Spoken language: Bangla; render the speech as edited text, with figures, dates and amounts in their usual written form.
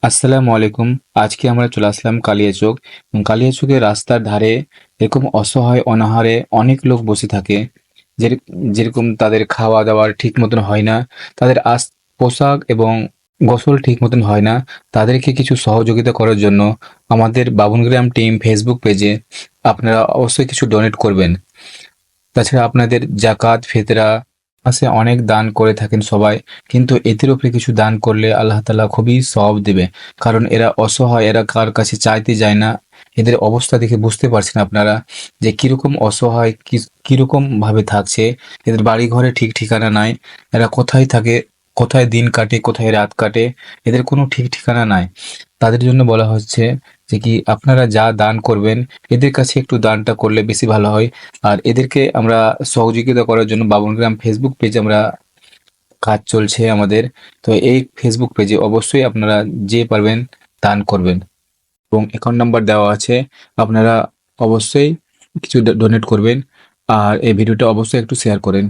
আসসালামু আলাইকুম। আজকে আমরা চলে আসলাম কালিয়াচক। কালিয়াচকের রাস্তার ধারে এরকম অসহায় অনাহারে অনেক লোক বসে থাকে। যেরকম তাদের খাওয়া দাওয়ার ঠিক মতন হয় না, তাদের পোশাক এবং গোসল ঠিক মতন হয় না। তাদেরকে কিছু সহযোগিতা করার জন্য আমাদের বাবুনগ্রাম টিম ফেসবুক পেজে আপনারা অবশ্যই কিছু ডোনেট করবেন। তাছাড়া আপনাদের জাকাত ফিতরা মাসে অনেক দান করে থাকেন সবাই, কিন্তু এদের উপরে কিছু দান করলে আল্লাহ তাআলা খুবই সওয়াব দিবে। কারণ এরা অসহায়, এরা কার কাছে চাইতে যায় না। এদের অবস্থা দেখে বুঝতে পারছেন আপনারা যে কিরকম অসহায়, কিরকম ভাবে থাকছে। এদের বাড়ি ঘরে ঠিক ঠিকানা নাই। এরা কোথায় থাকে, কোথায় দিন কাটে, কোথায় রাত কাটে, এদের কোনো ঠিক ঠিকানা নাই। তাদের জন্য বলা হচ্ছে যে কি আপনারা যা দান করবেন এদের কাছে একটু দানটা করলে বেশি ভালো হয়। আর এদেরকে আমরা সহযোগিতা করার জন্য বাবনগ্রাম ফেসবুক পেজে আমরা কাজ চলছে আমাদের। তো এই ফেসবুক পেজে অবশ্যই আপনারা যে পারবেন দান করবেন এবং অ্যাকাউন্ট নাম্বার দেওয়া আছে। আপনারা অবশ্যই কিছু ডোনেট করবেন। আর এই ভিডিওটা অবশ্যই একটু শেয়ার করেন।